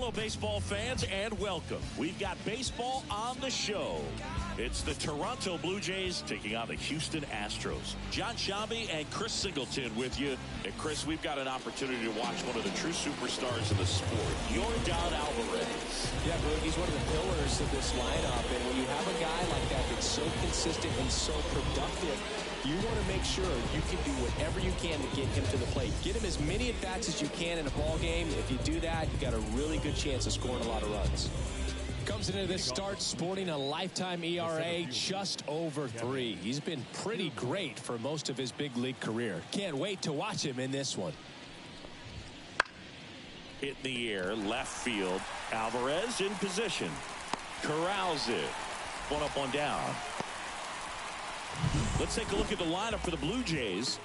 Hello, baseball fans, and welcome. We've got baseball on the show. It's the Toronto Blue Jays taking on the Houston Astros. John Shambi and Chris Singleton with you. And Chris, we've got an opportunity to watch one of the true superstars in the sport, Yordan Alvarez. Yeah, Boog, he's one of the pillars of this lineup. And when you have a guy like that that's so consistent and so productive, you want to make sure you can do whatever you can to get him to the plate. Get him as many at-bats as you can in a ball game. If you do that, you got a really good chance of scoring a lot of runs. Comes into this start sporting a lifetime ERA just over 3. He's been pretty great for most of his big league career. Can't wait to watch him in this one. Hit in the air, left field. Alvarez in position. Corrals it. One up, one down. Let's take a look at the lineup for the Blue Jays.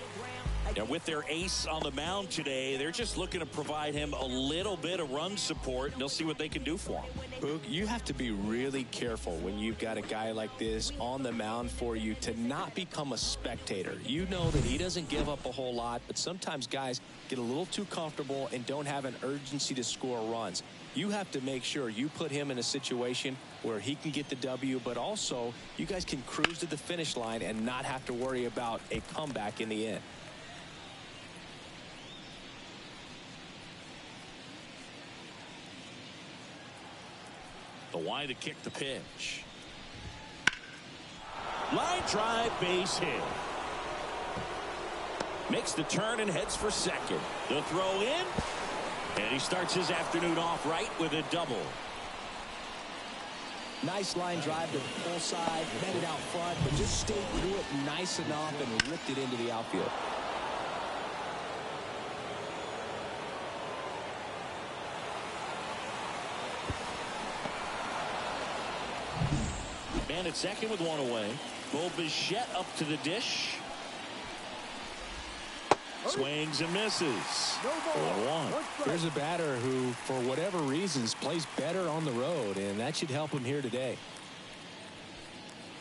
And with their ace on the mound today, they're just looking to provide him a little bit of run support, and they'll see what they can do for him. Boog, you have to be really careful when you've got a guy like this on the mound for you to not become a spectator. You know that he doesn't give up a whole lot, but sometimes guys get a little too comfortable and don't have an urgency to score runs. You have to make sure you put him in a situation where he can get the W, but also you guys can cruise to the finish line and not have to worry about a comeback in the end. The line to kick the pitch. Line drive, base hit. Makes the turn and heads for second. The throw in. And he starts his afternoon off right with a double. Nice line drive to the full side, met it out front, but just stayed through it nice enough and ripped it into the outfield. Man at second with one away. Bo Bichette up to the dish. Swings and misses. 1-1. Here's a batter who, for whatever reasons, plays better on the road, and that should help him here today.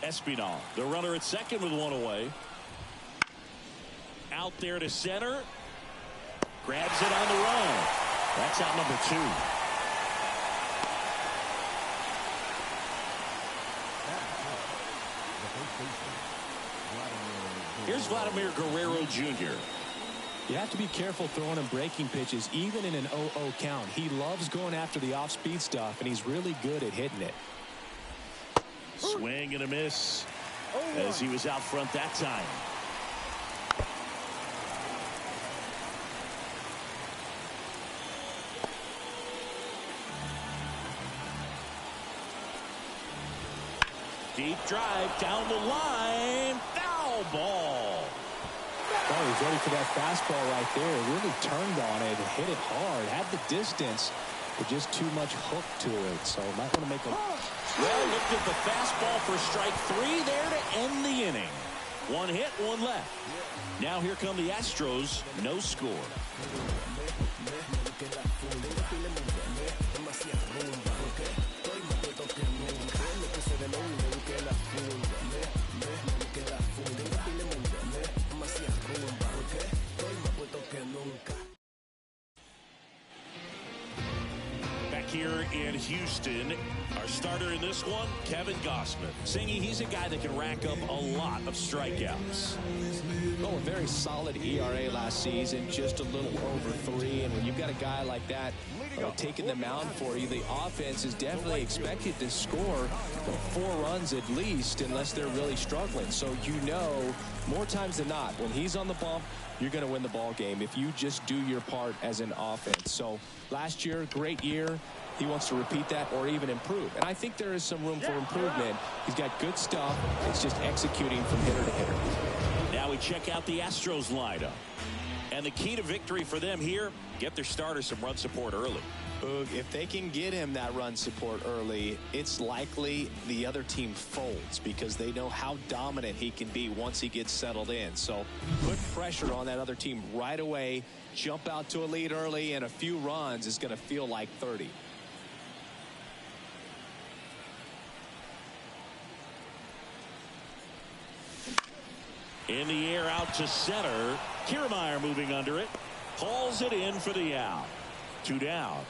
Espinal, the runner at second with one away. Out there to center. Grabs it on the run. That's out number 2. Here's Vladimir Guerrero Jr. You have to be careful throwing him breaking pitches, even in an 0-0 count. He loves going after the off-speed stuff, and he's really good at hitting it. Swing and a miss as he was out front that time. Deep drive down the line. Foul ball. Oh, he's ready for that fastball right there. Really turned on it, hit it hard, had the distance, but just too much hook to it. So might want to make a... Well, looked at the fastball for strike 3 there to end the inning. One hit, one left. Now here come the Astros. No score. Here in Houston, our starter in this one, Kevin Gausman. Singy, he's a guy that can rack up a lot of strikeouts. Oh, a very solid ERA last season, just a little over 3. And when you've got a guy like that taking the mound for you, the offense is definitely expected to score 4 runs at least, unless they're really struggling. So you know, more times than not, when he's on the bump, you're going to win the ball game if you just do your part as an offense. So last year, great year. He wants to repeat that or even improve. And I think there is some room for improvement. He's got good stuff. It's just executing from hitter to hitter. Now we check out the Astros lineup. And the key to victory for them here, get their starter some run support early. If they can get him that run support early, it's likely the other team folds because they know how dominant he can be once he gets settled in. So put pressure on that other team right away. Jump out to a lead early, and a few runs is going to feel like 30. In the air out to center. Kiermaier moving under it. Hauls it in for the out. 2 down.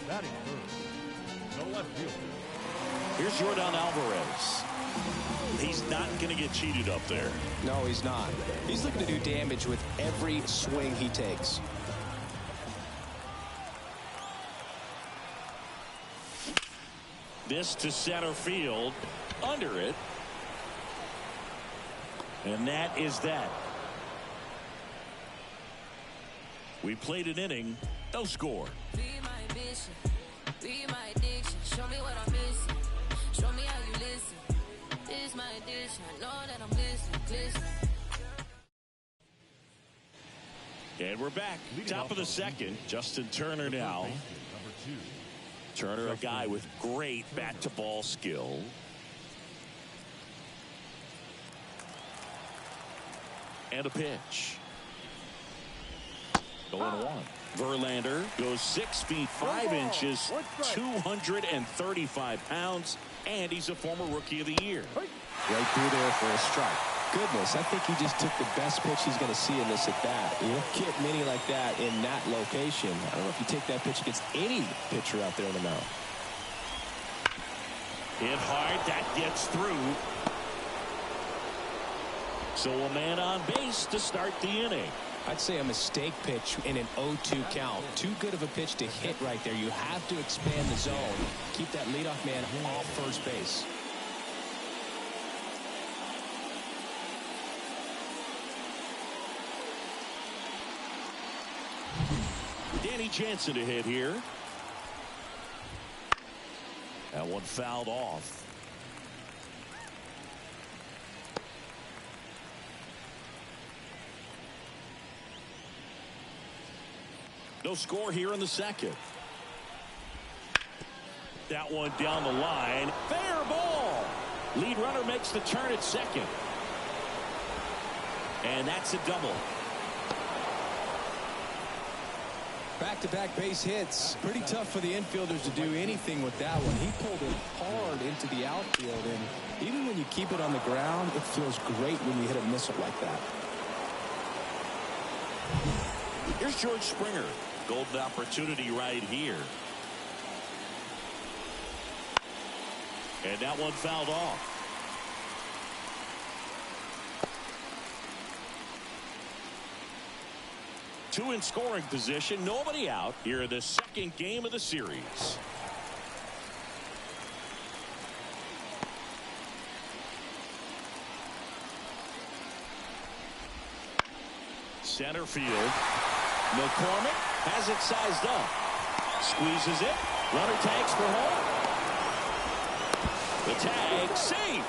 Batting third, the left fielder. Here's Yordan Alvarez. He's not going to get cheated up there. No, he's not. He's looking to do damage with every swing he takes. This to center field. Under it. And that is that. We played an inning. No score. Be my mission. Be my addiction. Show me what I'm missing. Show me how you listen. This is my addiction. I know that I'm listening. And we're back. Top of the second. Justin Turner now. Turner, a guy with great bat-to-ball skill. And a pitch. 0-1. Verlander goes 6 feet 5 inches, 235 pounds, and he's a former Rookie of the Year. Right through there for a strike. Goodness, I think he just took the best pitch he's going to see in this at bat. You don't get many like that in that location. I don't know if you take that pitch against any pitcher out there in the mound. Hit hard, that gets through. So a man on base to start the inning. I'd say a mistake pitch in an 0-2 count. Too good of a pitch to hit right there. You have to expand the zone. Keep that leadoff man off first base. Danny Jansen to hit here. That one fouled off. No score here in the second. That one down the line. Fair ball. Lead runner makes the turn at second. And that's a double. Back-to-back base hits. Pretty tough for the infielders to do anything with that one. He pulled it hard into the outfield, and even when you keep it on the ground, it feels great when you hit a missile like that. Here's George Springer. Golden opportunity right here. And that one fouled off. Two in scoring position, nobody out here in the second game of the series. Center field. McCormick has it sized up. Squeezes it. Runner tags for home. The tag, safe.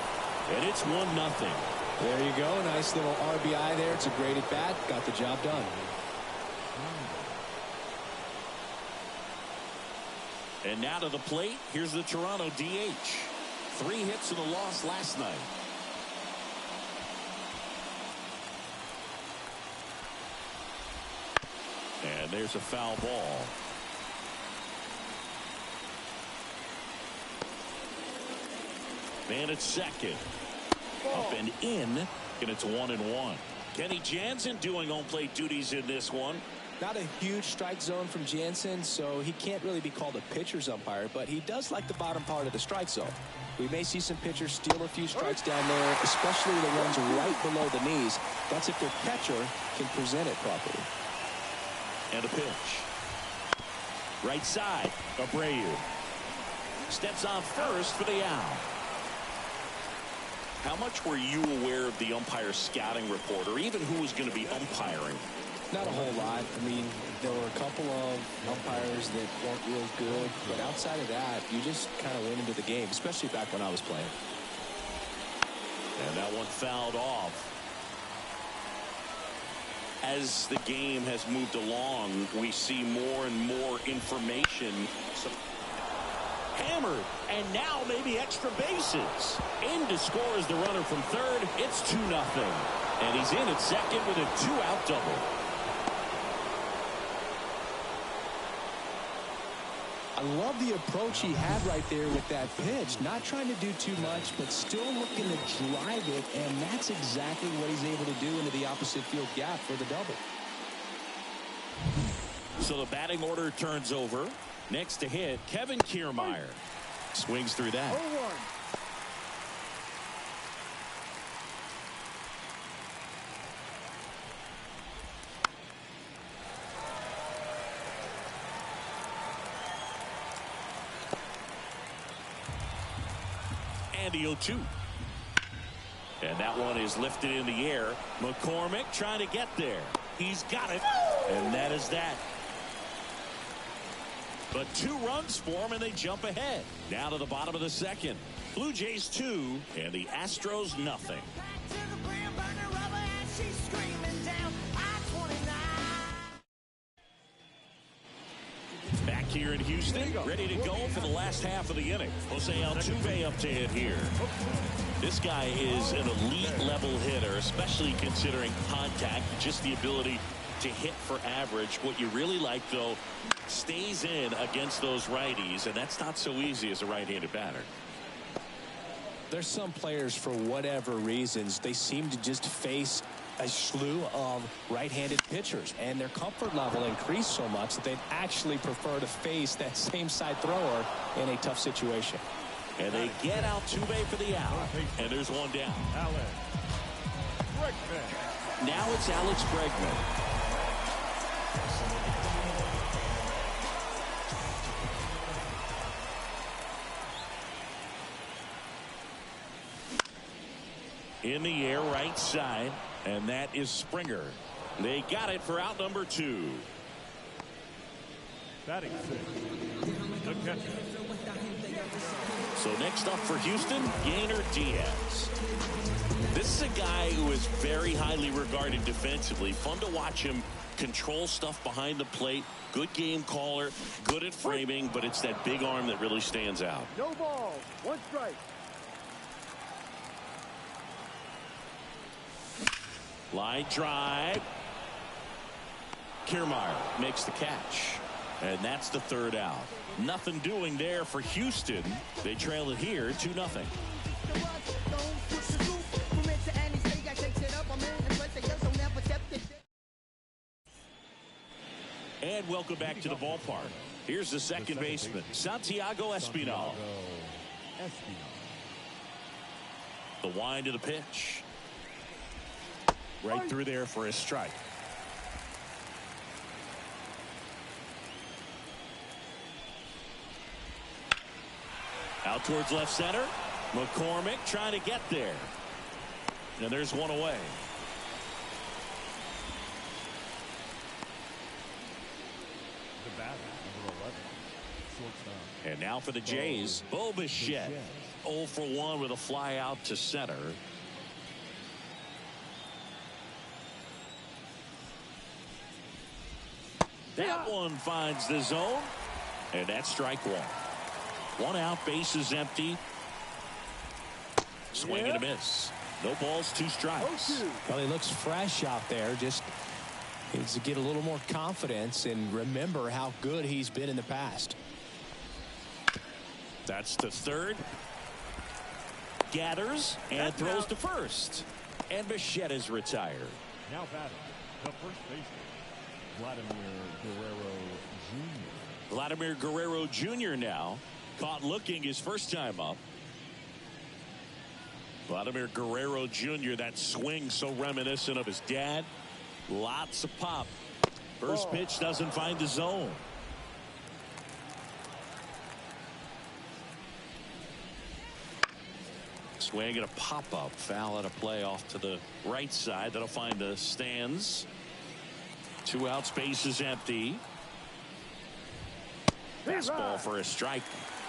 And it's 1-0. There you go. Nice little RBI there. It's a great at bat. Got the job done. And now to the plate. Here's the Toronto DH. 3 hits in a loss last night. And there's a foul ball. Man at second. Up and in. And it's 1-1. Kenny Jansen doing home plate duties in this one. Not a huge strike zone from Jansen, so he can't really be called a pitcher's umpire, but he does like the bottom part of the strike zone. We may see some pitchers steal a few strikes down there, especially the ones right below the knees. That's if their catcher can present it properly. And a pitch. Right side. Abreu steps on first for the out. How much were you aware of the umpire scouting report, or even who was going to be umpiring? Not a whole lot. I mean, there were a couple of umpires that weren't real good, but outside of that, you just kind of went into the game, especially back when I was playing. And that one fouled off. As the game has moved along, we see more and more information. Hammered, and now maybe extra bases. In to score is the runner from third. It's 2-0. And he's in at second with a 2-out double. I love the approach he had right there with that pitch. Not trying to do too much, but still looking to drive it, and that's exactly what he's able to do into the opposite field gap for the double. So the batting order turns over. Next to hit, Kevin Kiermaier. Swings through that. 0-1. And the 0-2. And that one is lifted in the air. McCormick trying to get there. He's got it. And that is that. But 2 runs for him, and they jump ahead. Now to the bottom of the second. Blue Jays 2 and the Astros nothing. Back here in Houston, ready to go for the last half of the inning. Jose Altuve up to hit here. This guy is an elite level hitter, especially considering contact, just the ability to hit for average. What you really like, though, stays in against those righties, and that's not so easy as a right-handed batter. There's some players, for whatever reasons, they seem to just face a slew of right-handed pitchers, and their comfort level increased so much that they'd actually prefer to face that same side thrower in a tough situation. And they get Altuve for the out, and there's one down. Now it's Alex Bregman. In the air, right side, and that is Springer. They got it for out number 2. Batting 6, the Catcher. So next up for Houston, Yainer Diaz. This is a guy who is very highly regarded defensively. Fun to watch him control stuff behind the plate. Good game caller, good at framing, but it's that big arm that really stands out. No ball, 1 strike. Line drive. Kiermaier makes the catch. And that's the 3rd out. Nothing doing there for Houston. They trail it here 2-0. And welcome back to the ballpark. Here's the second baseman, Santiago Espinal. The wind of the pitch. Right through there for a strike. Out towards left center. McCormick trying to get there. And there's one away. The batter, number 11. Shortstop. And now for the Jays, Bo Bichette. 0 for 1 with a fly out to center. That one finds the zone. And that's strike 1. 1 out, bases empty. Swing and a miss. No balls, 2 strikes. Well, he looks fresh out there. Just needs to get a little more confidence and remember how good he's been in the past. That's the 3rd. Gathers and throws to first. And Bichette is retired. Now batting, the first baseman, Vladimir Guerrero Jr. Vladimir Guerrero Jr. now caught looking his first time up. Vladimir Guerrero Jr. That swing so reminiscent of his dad. Lots of pop. First pitch doesn't find the zone. Swing and a pop-up. Foul at a play off to the right side. That'll find the stands. 2 outs, bases empty. Fastball for a strike.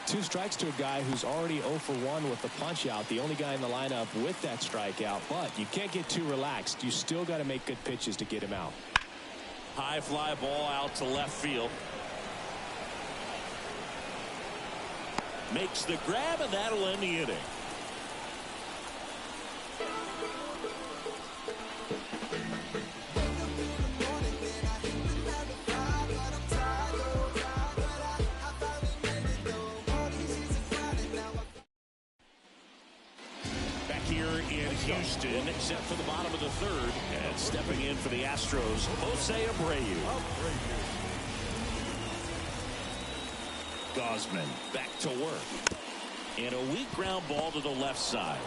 2 strikes to a guy who's already 0 for 1 with the punch out. The only guy in the lineup with that strikeout. But you can't get too relaxed. You still got to make good pitches to get him out. High fly ball out to left field. Makes the grab, and that'll end the inning. Houston, except for the bottom of the 3rd, and stepping in for the Astros, Jose Abreu. Gosman back to work, and a weak ground ball to the left side.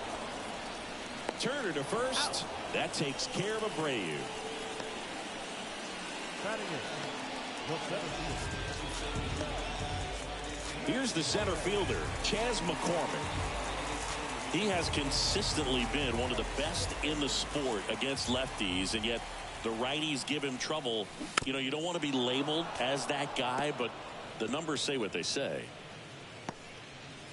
Turner to first. That takes care of Abreu. Here's the center fielder, Chas McCormick. He has consistently been one of the best in the sport against lefties, and yet the righties give him trouble. You know, you don't want to be labeled as that guy, but the numbers say what they say.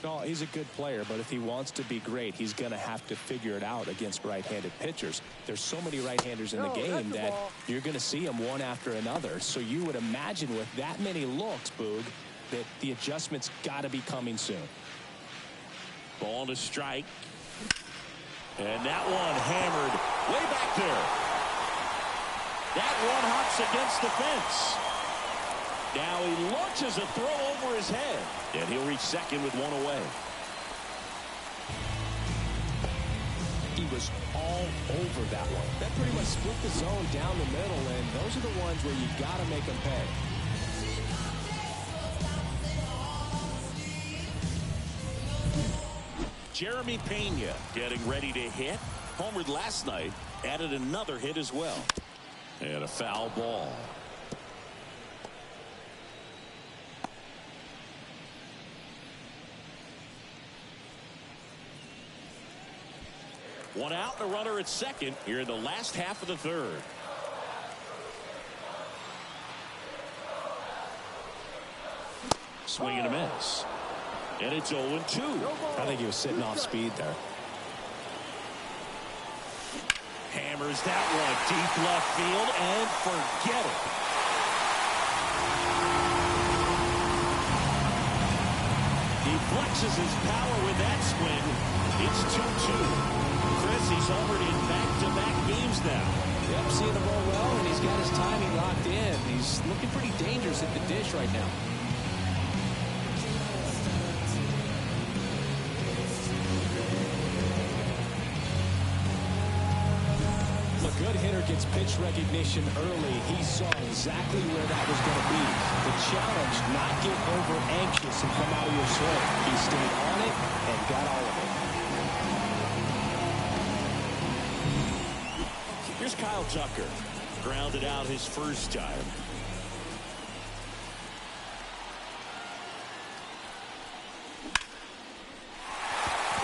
No, he's a good player, but if he wants to be great, he's going to have to figure it out against right-handed pitchers. There's so many right-handers in the game that you're going to see them one after another. So you would imagine with that many looks, Boog, that the adjustment's got to be coming soon. Ball to strike. And that one hammered way back there. That one hops against the fence. Now he launches a throw over his head. And he'll reach second with 1 away. He was all over that one. That pretty much split the zone down the middle, and those are the ones where you got to make them pay. Jeremy Pena getting ready to hit. Homered last night. Added another hit as well. And a foul ball. One out and a runner at second here in the last half of the 3rd. swing and a miss. And it's 0-2. I think he was sitting off speed there. Hammers that one deep left field and forget it. He flexes his power with that swing. It's 2-2. Chris, he's homered in back-to-back games now. Yep, seeing the ball well, and he's got his timing locked in. He's looking pretty dangerous at the dish right now. A good hitter gets pitch recognition early. He saw exactly where that was going to be. The challenge, not get over anxious and come out of your swing. He stayed on it and got all of it. Here's Kyle Tucker. Grounded out his first time.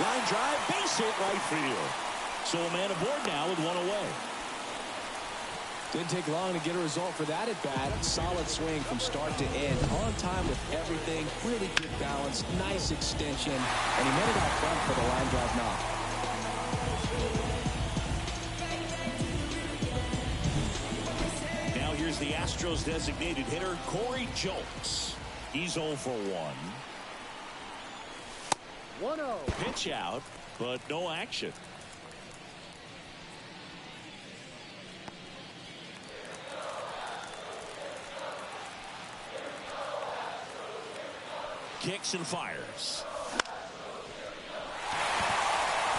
Line drive, base hit right field. So a man aboard now with one away. Didn't take long to get a result for that at bat. Solid swing from start to end. On time with everything. Really good balance. Nice extension. And he made it out front for the line drive knock. Now here's the Astros designated hitter, Corey Julks. He's 0 for 1. 1-0. Pitch out, but no action. Kicks and fires.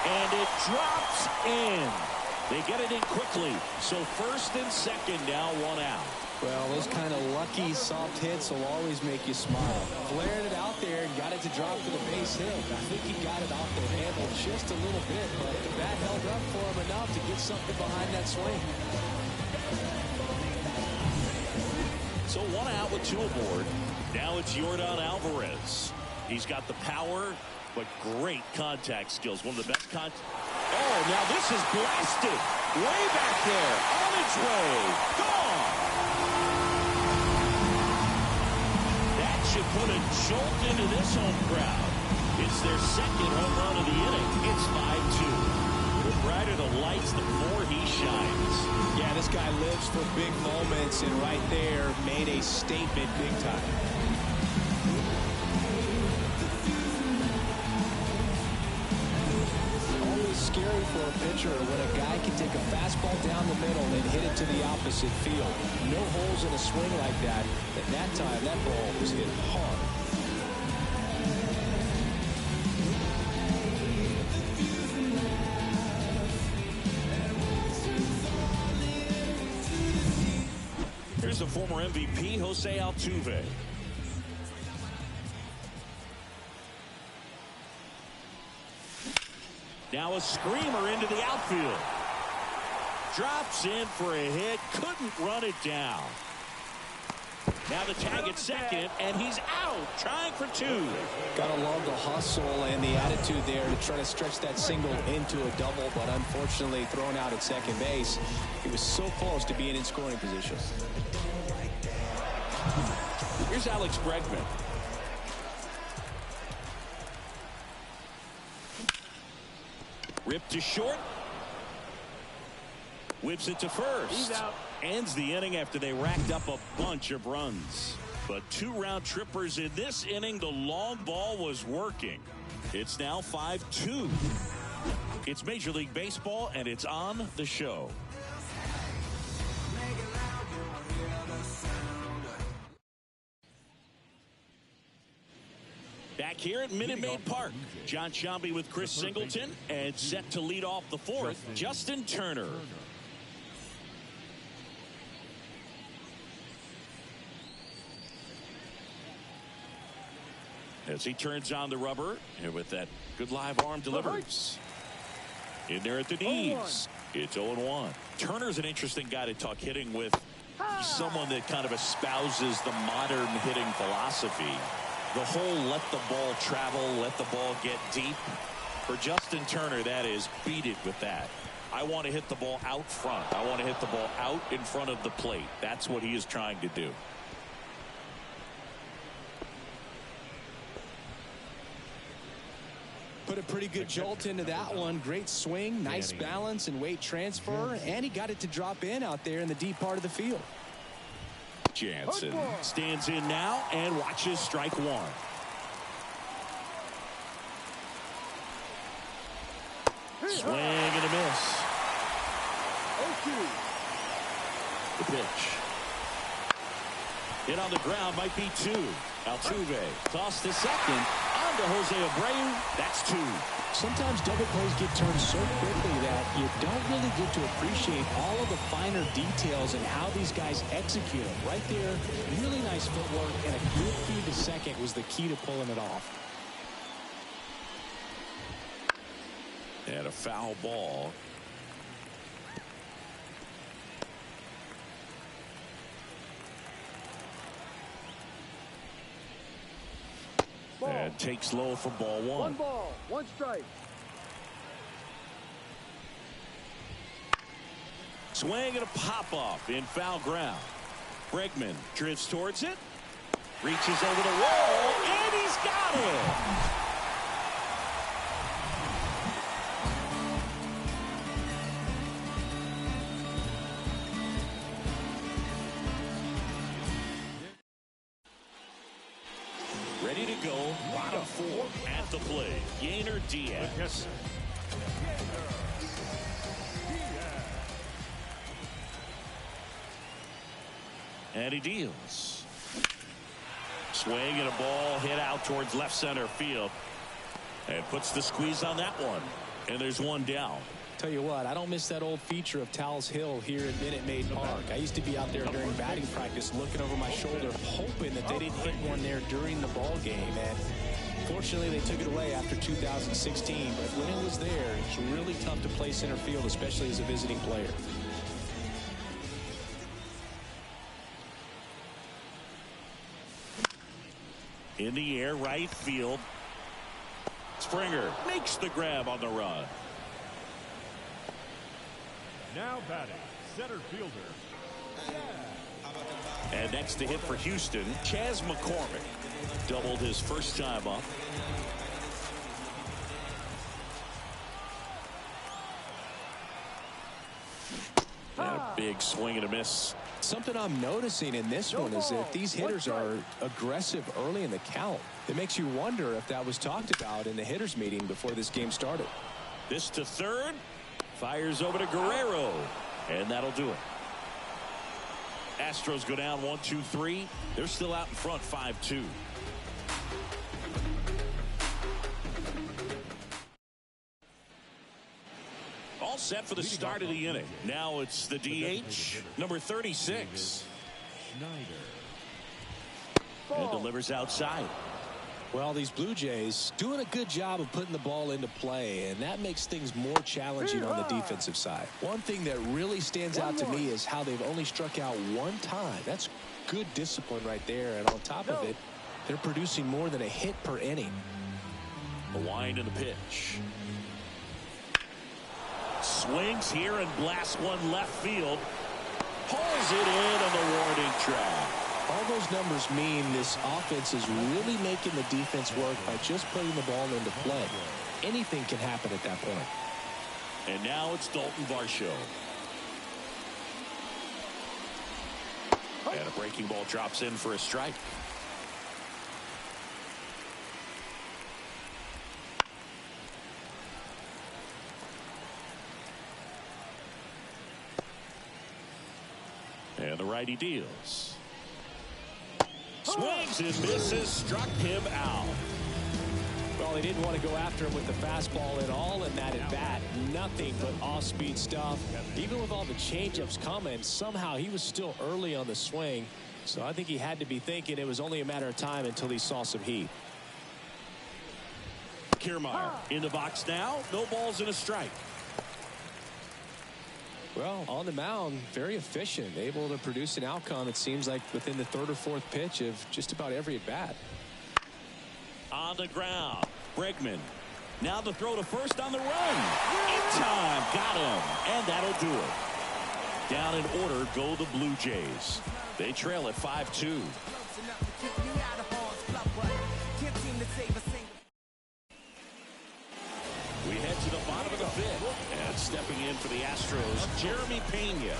And it drops in. They get it in quickly. So first and second now, one out. Well, those kind of lucky soft hits will always make you smile. Flared it out there and got it to drop to the base hit. I think he got it off the handle just a little bit, but the bat held up for him enough to get something behind that swing. So one out with two aboard. Now it's Yordan Alvarez. He's got the power, but great contact skills. One of the best Oh, now this is blasted. Way back there. On its way. Gone. That should put a jolt into this home crowd. It's their second home run of the inning. It's 5-2. The brighter the lights, the more he shines. Yeah, this guy lives for big moments, and right there made a statement big time. Always scary for a pitcher when a guy can take a fastball down the middle and hit it to the opposite field. No holes in a swing like that. At that time, that ball was hit hard. Here's the former MVP, Jose Altuve. Now a screamer into the outfield. Drops in for a hit. Couldn't run it down. Now the tag at second, and he's out. Trying for two. Gotta love the hustle and the attitude there to try to stretch that single into a double, but unfortunately thrown out at second base. He was so close to being in scoring position. Here's Alex Bregman. Ripped to short. Whips it to first. He's out. Ends the inning after they racked up a bunch of runs. But two round trippers in this inning. The long ball was working. It's now 5-2. It's Major League Baseball, and it's on the show. Back here at Minute Maid Park, John Sciambi with Chris Singleton, and set to lead off the fourth, Justin Turner. As he turns on the rubber, and with that good live arm delivers. In there at the knees. It's 0-1. Turner's an interesting guy to talk hitting with. Someone that kind of espouses the modern hitting philosophy. The whole let the ball travel, let the ball get deep. For Justin Turner, that is, beat it with that. I want to hit the ball out front. I want to hit the ball out in front of the plate. That's what he is trying to do. Put a pretty good jolt into that one. Great swing, nice balance and weight transfer, and he got it to drop in out there in the deep part of the field. Jansen stands in now and watches strike one. Swing and a miss. The pitch. Hit on the ground, might be two. Altuve tossed to second. On to Jose Abreu. That's two. Sometimes double plays get turned so quickly that you don't really get to appreciate all of the finer details and how these guys execute them. Right there, really nice footwork, and a good feed to second was the key to pulling it off. And a foul ball. And takes low for ball one. One ball, one strike. Swing and a pop-up in foul ground. Bregman drifts towards it. Reaches over the wall, and he's got it. Ready to go, bottom four at the plate. Yainer Diaz. And he deals. Swing and a ball hit out towards left center field. And puts the squeeze on that one. And there's one down. Tell you what, I don't miss that old feature of Towles Hill here at Minute Maid Park. I used to be out there during batting practice looking over my shoulder hoping that they didn't hit one there during the ball game. And fortunately they took it away after 2016. But when it was there, it's really tough to play center field, especially as a visiting player. In the air, right field. Springer makes the grab on the run. Now batting, center fielder. And next to hit for Houston, Chas McCormick. Doubled his first time up. And a big swing and a miss. Something I'm noticing in this one is that these hitters are aggressive early in the count. It makes you wonder if that was talked about in the hitters meeting before this game started. This to third. Fires over to Guerrero. And that'll do it. Astros go down 1-2-3. They're still out in front 5-2. All set for the start of the inning. Now it's the DH, number 36. And delivers outside. Well, these Blue Jays doing a good job of putting the ball into play, and that makes things more challenging on the defensive side. One thing that really stands out to me is how they've only struck out one time. That's good discipline right there, and on top of it, they're producing more than a hit per inning. The wind and the pitch. Swings here and blasts one left field. Pulls it in on the warning track. All those numbers mean this offense is really making the defense work by just putting the ball into play. Anything can happen at that point. And now it's Dalton Varsho. And a breaking ball drops in for a strike. And the righty deals. Swings and misses, struck him out. Well, they didn't want to go after him with the fastball at all in that at bat. Nothing but off-speed stuff. Even with all the changeups coming, somehow he was still early on the swing. So I think he had to be thinking it was only a matter of time until he saw some heat. Kiermaier in the box now. No balls and a strike. Well, on the mound, very efficient, able to produce an outcome, it seems like, within the third or fourth pitch of just about every at-bat. On the ground, Bregman. Now the throw to first on the run. In time, got him, and that'll do it. Down in order go the Blue Jays. They trail at 5-2. head to the bottom of the fifth. And stepping in for the Astros, Jeremy Pena.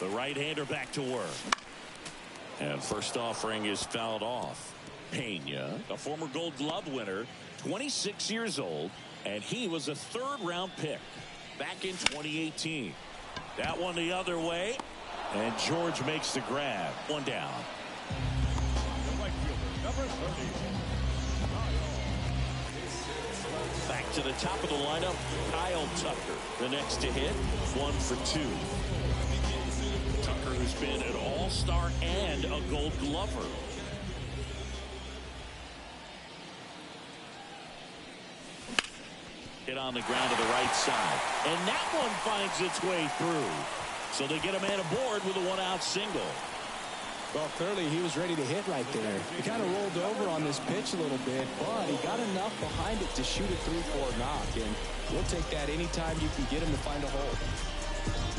The right-hander back to work. And first offering is fouled off. Pena, a former Gold Glove winner, 26 years old, and he was a third-round pick back in 2018. That one the other way, and George makes the grab. One down. The right fielder, number 30. Back to the top of the lineup, Kyle Tucker, the next to hit, 1 for 2. Tucker, who's been an all-star and a Gold Glover. Hit on the ground to the right side, and that one finds its way through. So they get a man aboard with a one-out single. Well, clearly he was ready to hit right there. He kind of rolled over on this pitch a little bit, but he got enough behind it to shoot it through for a knock, and we'll take that anytime you can get him to find a hole.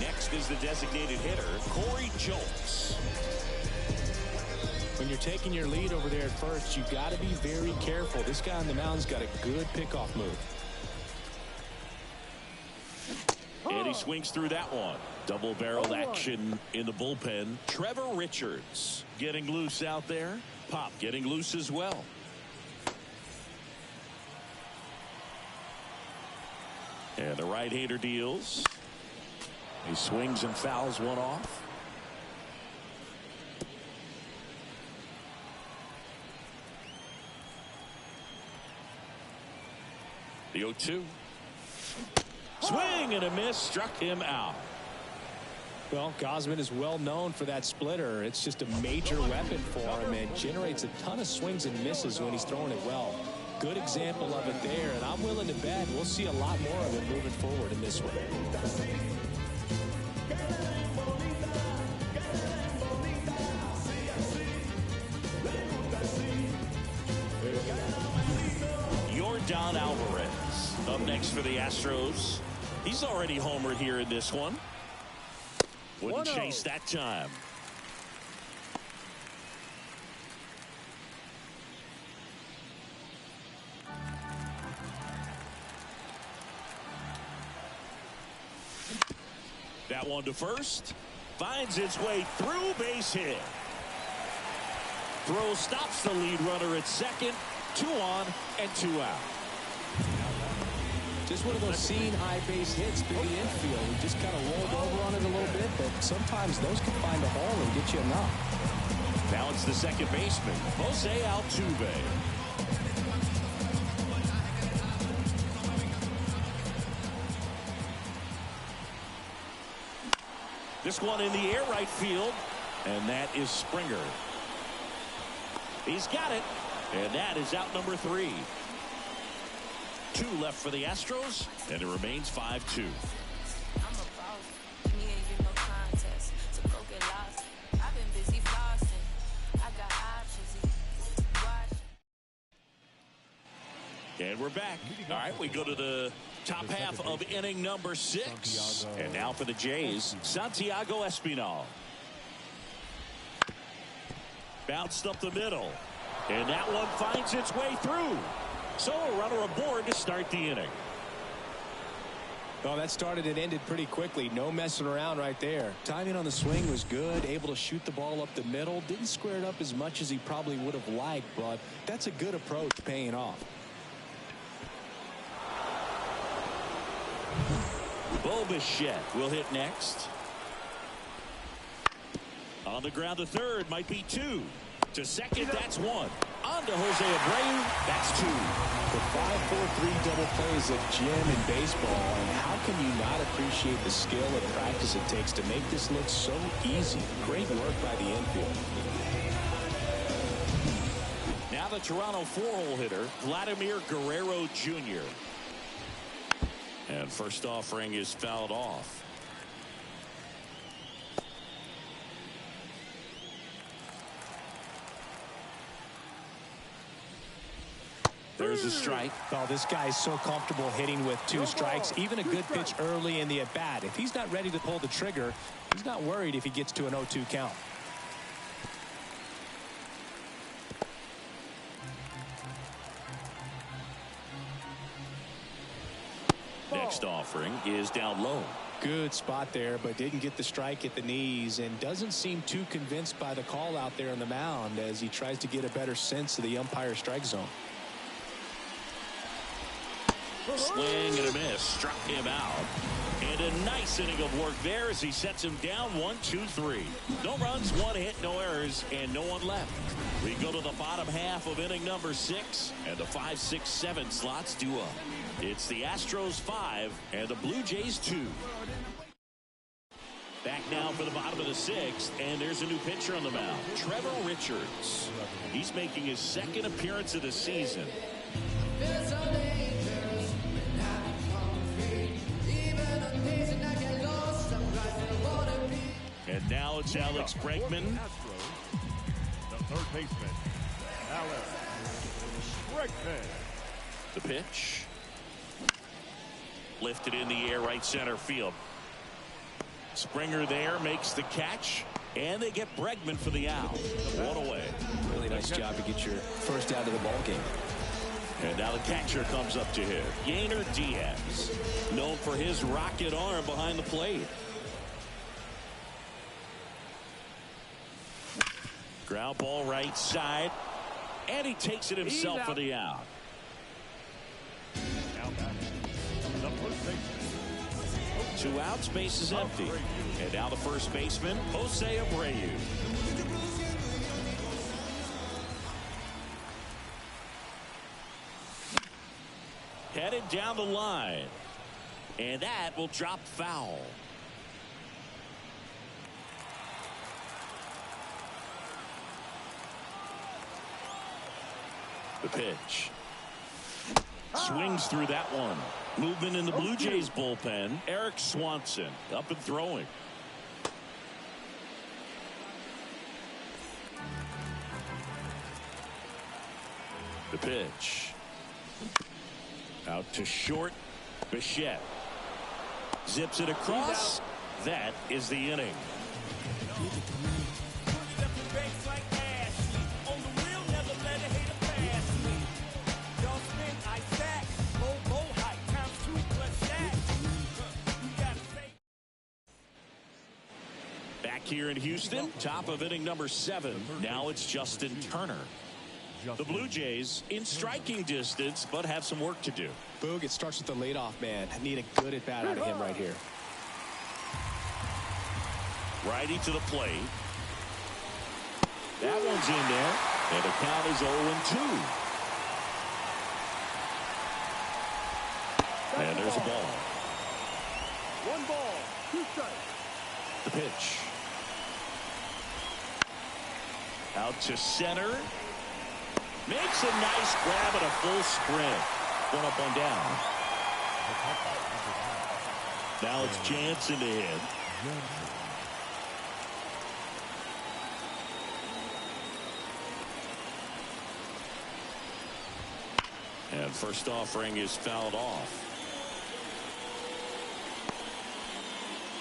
Next is the designated hitter, Corey Julks. When you're taking your lead over there at first, you've got to be very careful. This guy on the mound's got a good pickoff move. And he swings through that one. Double-barreled action in the bullpen. Trevor Richards getting loose out there. Pop getting loose as well. And the right-hander deals. He swings and fouls one off. The 0-2. Swing and a miss, struck him out. Well, Gausman is well known for that splitter. It's just a major weapon for him and generates a ton of swings and misses when he's throwing it well. Good example of it there, and I'm willing to bet we'll see a lot more of it moving forward in this one. Don Alvarez up next for the Astros. He's already homered here in this one. Wouldn't chase that time. That one to first. Finds its way through, base hit. Throw stops the lead runner at second. 2 on and 2 out. Just one of those seeing high base hits through the infield. He just kind of rolled over on it a little bit, but sometimes those can find a hole and get you a knock. Now it's the second baseman, Jose Altuve. This one in the air right field, and that is Springer. He's got it. And that is out number 3. 2 left for the Astros, and it remains 5-2. I'm a boss. Me and you no contest. So go get lost. I've been busy flossing. I got options. Watch. And we're back. All right, we go to the top half of inning number 6. And now for the Jays, Santiago Espinal. Bounced up the middle. And that one finds its way through. So a runner aboard to start the inning. Well, that started and ended pretty quickly. No messing around right there. Timing on the swing was good. Able to shoot the ball up the middle. Didn't square it up as much as he probably would have liked, but that's a good approach, paying off. Bo Bichette will hit next. On the ground to third, might be 2. To second, that's 1. On to Jose Abreu, that's 2. The 5-4-3 double play is a gem in baseball, and how can you not appreciate the skill and practice it takes to make this look so easy? Great work by the infield. Now the Toronto 4-hole hitter, Vladimir Guerrero Jr. And first offering is fouled off. There's a strike. Oh, this guy is so comfortable hitting with 2 strikes. Even a good pitch early in the at-bat. If he's not ready to pull the trigger, he's not worried if he gets to an 0-2 count. next offering is down low. Good spot there, but didn't get the strike at the knees and doesn't seem too convinced by the call out there on the mound as he tries to get a better sense of the umpire strike zone. Swing and a miss. Struck him out. And a nice inning of work there as he sets him down 1-2-3. No runs, 1 hit, no errors, and no one left. We go to the bottom half of inning number 6, and the 5, 6, 7 slots due up. It's the Astros 5 and the Blue Jays 2. Back now for the bottom of the 6th, and there's a new pitcher on the mound, Trevor Richards. He's making his 2nd appearance of the season. And now it's Alex Bregman. The third baseman, Alex Bregman. The pitch. Lifted in the air, right center field. Springer there makes the catch, and they get Bregman for the out. 1 away. Really nice job to get your first out of the ball game. And now the catcher comes up to him. Yainer Diaz, known for his rocket arm behind the plate. Ground ball right side, and he takes it himself for the out. Now back, the first baseman. 2 outs, base is empty. And now the first baseman, Jose Abreu. Headed down the line, and that will drop foul. The pitch. Swings through that one. Movement in the Blue Jays bullpen. Eric Swanson up and throwing. The pitch. Out to short. Bichette zips it across. That is the inning. Back here in Houston, top of inning number 7. Now it's Justin Turner. The Blue Jays in striking distance, but have some work to do. Boog, it starts with the leadoff man. I need a good at bat out of him right here. Righty to the plate. That one's in there, and the count is 0-2. And there's a ball. 1 ball, 2 strikes. The pitch. Out to center. Makes a nice grab and a full sprint. 1 up, 1 down. Now it's Jansen to hit. And first offering is fouled off.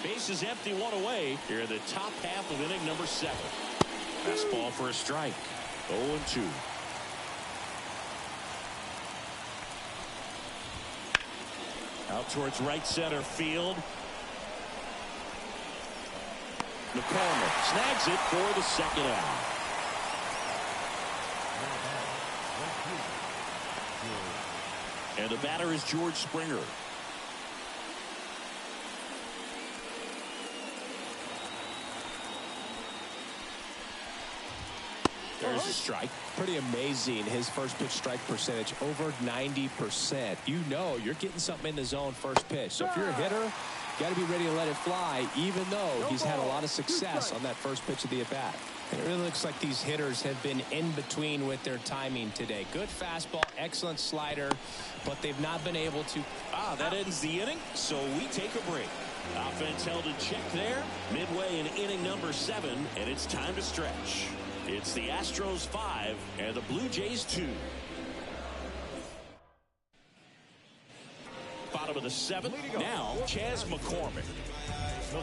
Base is empty, 1 away here in the top half of inning number 7. Fastball for a strike. 0-2. Out towards right center field. McCormick snags it for the 2nd out. And the batter is George Springer. There's a strike. Pretty amazing. His first pitch strike percentage over 90%. You know you're getting something in the zone first pitch. So if you're a hitter, you got to be ready to let it fly, even though he's had a lot of success on that first pitch of the at-bat. And it really looks like these hitters have been in between with their timing today. Good fastball, excellent slider, but they've not been able to. That ends the inning, so we take a break. Offense held in check there, midway in inning number 7, and it's time to stretch. It's the Astros 5 and the Blue Jays 2. Bottom of the 7th. Now, Chas McCormick.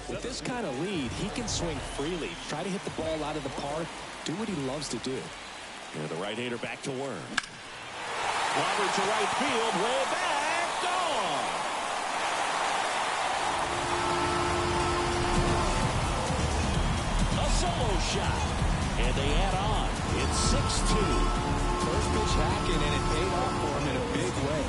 With this kind of lead, he can swing freely. Try to hit the ball out of the park. Do what he loves to do. And the right-hander back to work. Robert to right field. Way back. Gone. shot. And they add on. It's 6-2. First pitch hacking, and it paid off for him in a big way.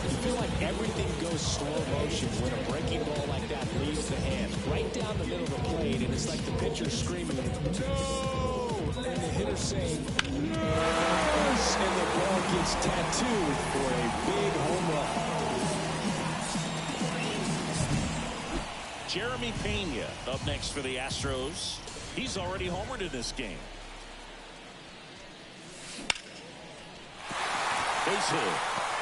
You feel like everything goes slow motion when a breaking ball like that leaves the hand. Right down the middle of the plate, and it's like the pitcher screaming, "No!" And the hitter saying, "Yes!" And the ball gets tattooed for a big home run. Jeremy Pena up next for the Astros. He's already homered in this game. Base hit.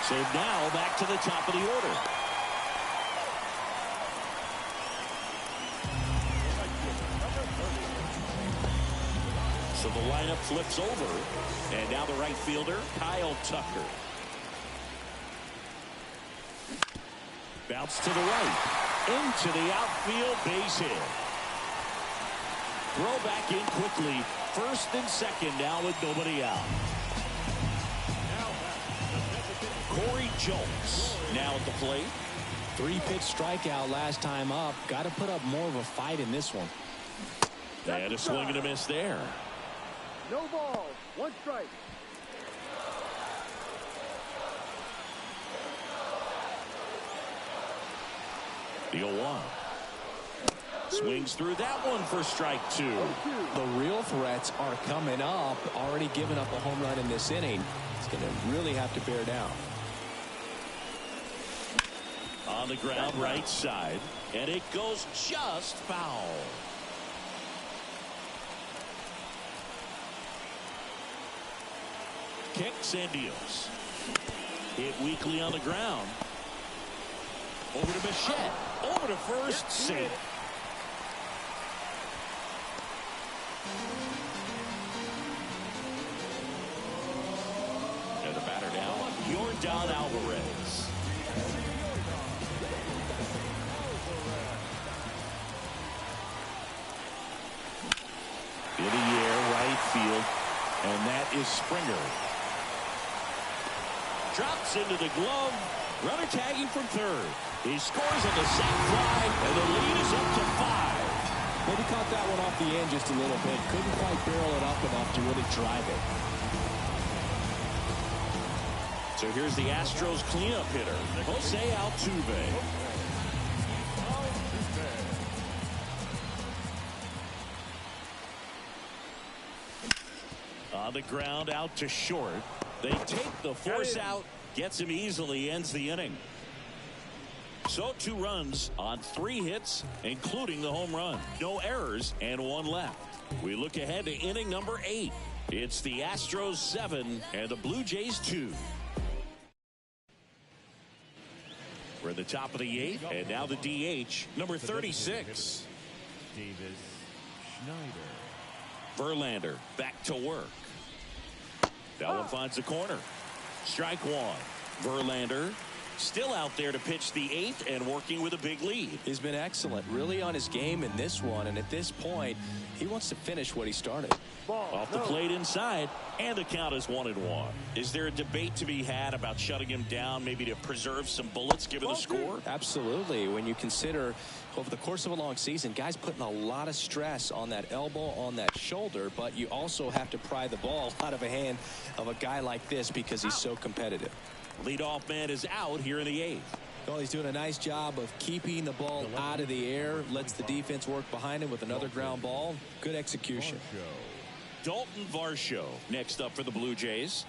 So now back to the top of the order. So the lineup flips over. And now the right fielder, Kyle Tucker. Bounce to the right. Into the outfield, base hit. Throw back in quickly. First and second now with nobody out. Corey Jones now at the plate. 3-pitch strikeout last time up. Got to put up more of a fight in this one. And a swing and a miss there. No ball. 1 strike. The 0-1. Swings through that one for strike 2. The real threats are coming up. Already giving up a home run in this inning. It's going to really have to bear down. On the ground, right side. And it goes just foul. Kicks and deals. Hit weakly on the ground. Over to Bichette. Over to first. Safe. And the batter now, Yordan Alvarez. In the air, right field. And that is Springer. Drops into the glove. Runner tagging from third. He scores on the sac fly, and the lead is up to 5. Maybe caught that one off the end just a little bit. Couldn't quite barrel it up enough to really drive it. So here's the Astros cleanup hitter, Jose Altuve. On the ground, out to short. They take the force out. Gets him easily, ends the inning. So 2 runs on 3 hits, including the home run. No errors and 1 left. We look ahead to inning number 8. It's the Astros 7 and the Blue Jays 2. We're at the top of the 8th, and now the DH, number 36. Davis Schneider. Verlander back to work. That one finds the corner. Strike 1. Verlander still out there to pitch the 8th and working with a big lead. He's been excellent, really on his game in this one, and at this point he wants to finish what he started. Off the plate inside, and the count is 1-1. Is there a debate to be had about shutting him down, maybe to preserve some bullets given the score? Absolutely. When you consider over the course of a long season, guys putting a lot of stress on that elbow, on that shoulder, but you also have to pry the ball out of a hand of a guy like this because he's so competitive. Leadoff man is out here in the 8th. Well, he's doing a nice job of keeping the ball out of the air, lets the defense work behind him with another ground ball. Good execution. Dalton Varsho next up for the Blue Jays.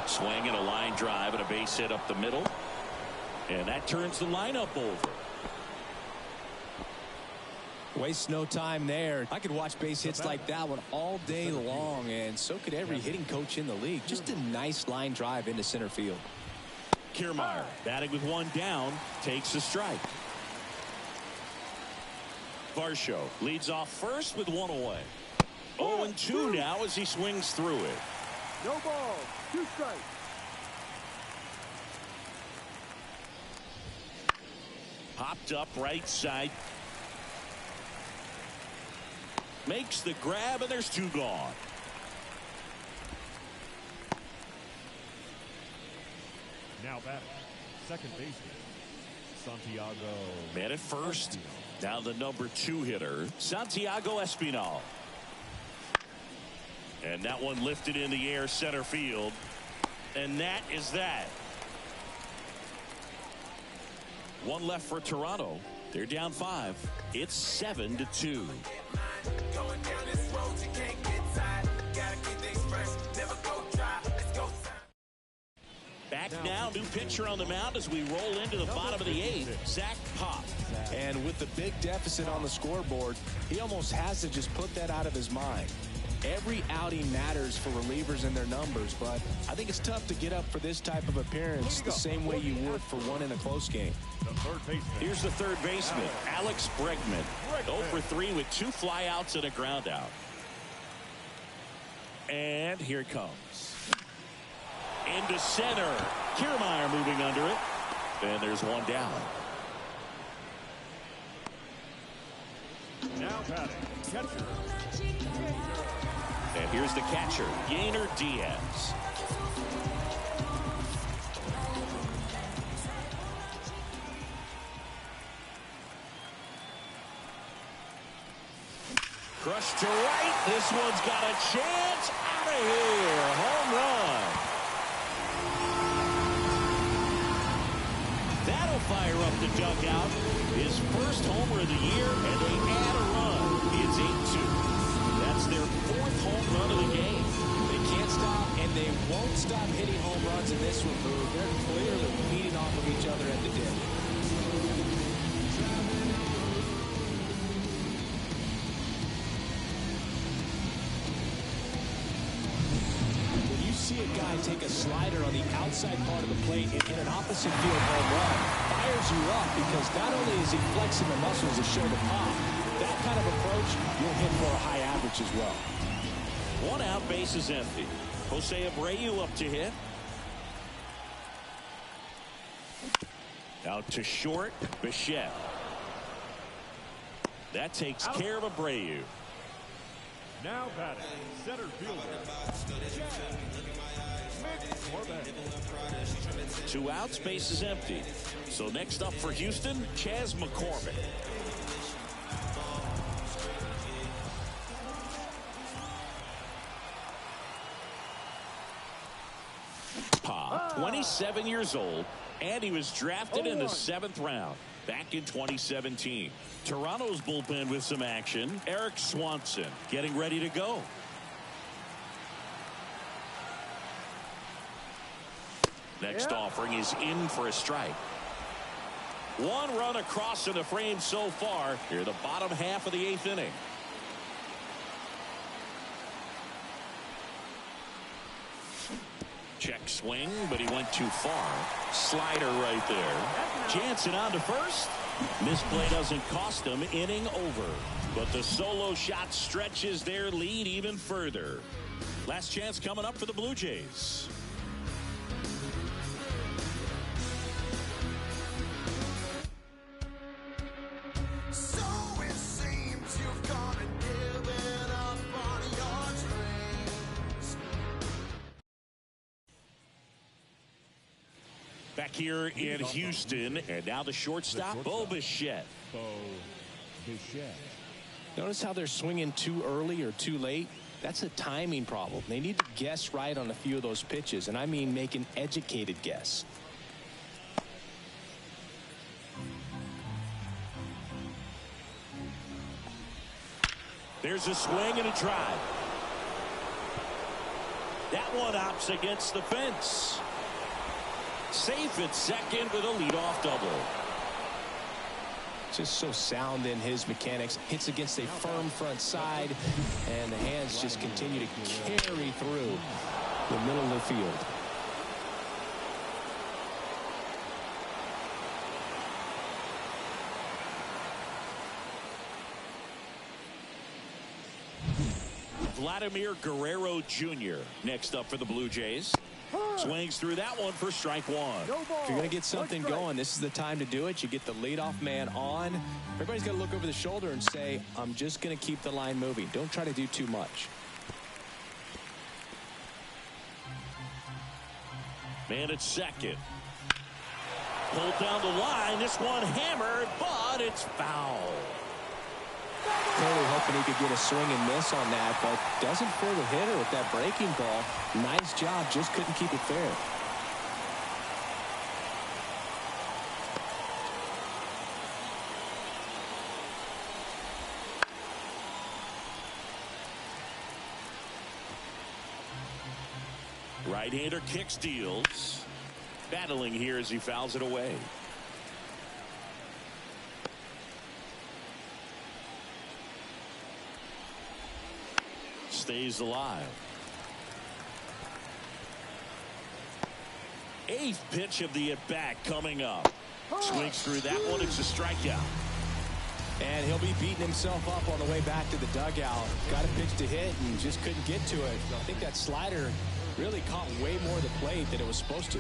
Swing and a line drive and a base hit up the middle. And that turns the lineup over. Wastes no time there. I could watch base hits like that one all day long, and so could every hitting coach in the league. Just a nice line drive into center field. Kiermaier batting with 1 down, takes a strike. Varsho leads off first with 1 away. 0-2 now as he swings through it. No ball. 2 strikes. Popped up right side. Makes the grab, and there's 2 gone. Now batting, second baseman, Santiago. Man at first. Now the number 2 hitter, Santiago Espinal. And that one lifted in the air center field. And that is that. 1 left for Toronto. They're down 5. It's 7-2. Back now, new pitcher on the mound as we roll into the bottom of the 8th. Zach Pop. And with the big deficit on the scoreboard, he almost has to just put that out of his mind. Every outing matters for relievers and their numbers, but I think it's tough to get up for this type of appearance the same way you would for one in a close game. Here's the third baseman, Alex Bregman. 0 for 3 with 2 flyouts and a ground out. And here it comes. Into center. Kiermaier moving under it. And there's 1 down. Now batting, catcher. And here's the catcher, Yainer Diaz. Crushed to right. This one's got a chance. Out of here. Home run. That'll fire up the dugout. His first homer of the year, and they add a run. It's 8-2. That's their 4th home run of the game. They can't stop, and they won't stop hitting home runs in this one, Boo. They're clearly feeding off of each other at the dip. When you see a guy take a slider on the outside part of the plate and hit an opposite field home run, fires you up because not only is he flexing the muscles to show the pop, that kind of approach, you'll hit for a high average as well. 1 out, base is empty. Jose Abreu up to hit. Out to short, Bichette. That takes care of Abreu. Now batting, center fielder. 2 outs, base is empty. So next up for Houston, Chas McCormick. Pop, 27 years old, and he was drafted in the 7th round back in 2017. Toronto's bullpen with some action. Eric Swanson getting ready to go. Next offering is in for a strike. 1 run across in the frame so far. Here the bottom half of the 8th inning. Check swing, but he went too far. Slider right there. Jansen on to first. Misplay doesn't cost them. Inning over. But the solo shot stretches their lead even further. Last chance coming up for the Blue Jays. Back here in Houston, and now the shortstop, Bo Bichette. Notice how they're swinging too early or too late? That's a timing problem. They need to guess right on a few of those pitches, and I mean make an educated guess. There's a swing and a drive. That one opts against the fence. Safe at second with a leadoff double. Just so sound in his mechanics. Hits against a firm front side, and the hands just continue to carry through the middle of the field. Vladimir Guerrero Jr. next up for the Blue Jays. Swings through that one for strike one. No ball. If you're going to get something One strike. going, this is the time to do it. You get the leadoff man on. Everybody's got to look over the shoulder and say, I'm just going to keep the line moving. Don't try to do too much. Man at second. Pulled down the line. This one hammered, but it's foul. Clearly hoping he could get a swing and miss on that, but doesn't fool the hitter with that breaking ball. Nice job, just couldn't keep it fair. Right-hander kick steals. Battling here as he fouls it away. Stays alive. Eighth pitch of the at-bat coming up. Swings through that one. It's a strikeout. And he'll be beating himself up on the way back to the dugout. Got a pitch to hit and just couldn't get to it. I think that slider really caught way more of the plate than it was supposed to.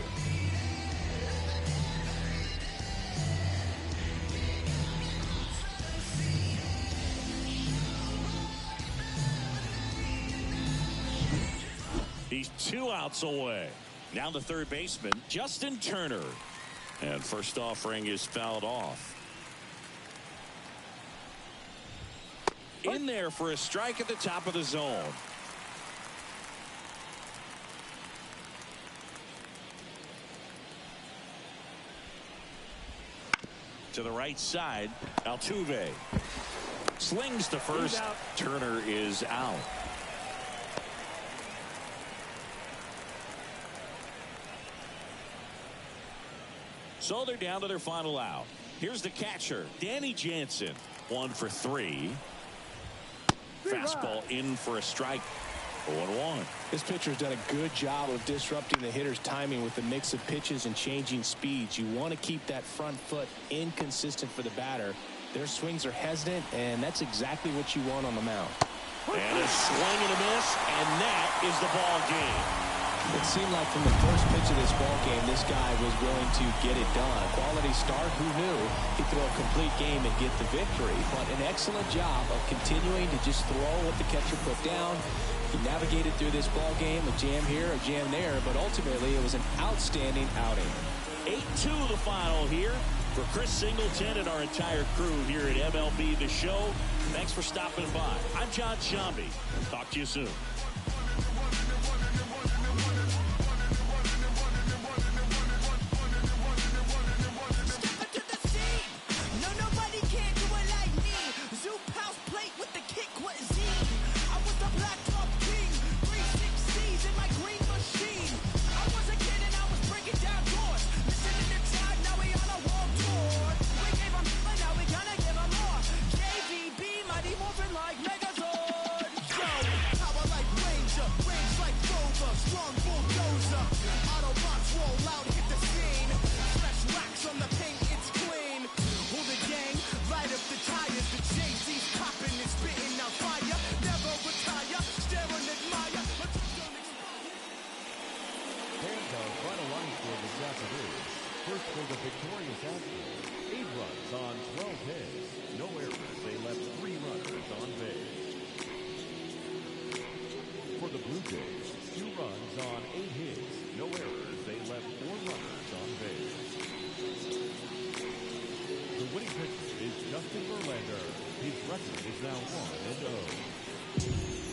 He's 2 outs away. Now the third baseman, Justin Turner. And first offering is fouled off. In there for a strike at the top of the zone. To the right side, Altuve slings to first. Turner is out. So they're down to their final out. Here's the catcher, Danny Jansen. 1 for 3. Fastball in for a strike. 0-1. This pitcher's done a good job of disrupting the hitter's timing with the mix of pitches and changing speeds. You want to keep that front foot inconsistent for the batter. Their swings are hesitant, and that's exactly what you want on the mound. And a swing and a miss, and that is the ball game. It seemed like from the first pitch of this ball game, this guy was willing to get it done. A quality start, who knew he'd throw a complete game and get the victory. But an excellent job of continuing to just throw what the catcher put down. He navigated through this ball game, a jam here, a jam there, but ultimately it was an outstanding outing. 8-2 the final here. For Chris Singleton and our entire crew here at MLB The Show, thanks for stopping by. I'm John Shambi. Talk to you soon. First for the victorious Astros, 8 runs on 12 hits. No errors. They left 3 runners on base. For the Bluejays, 2 runs on 8 hits. No errors. They left 4 runners on base. The winning pitcher is Justin Verlander. His record is now 1-0.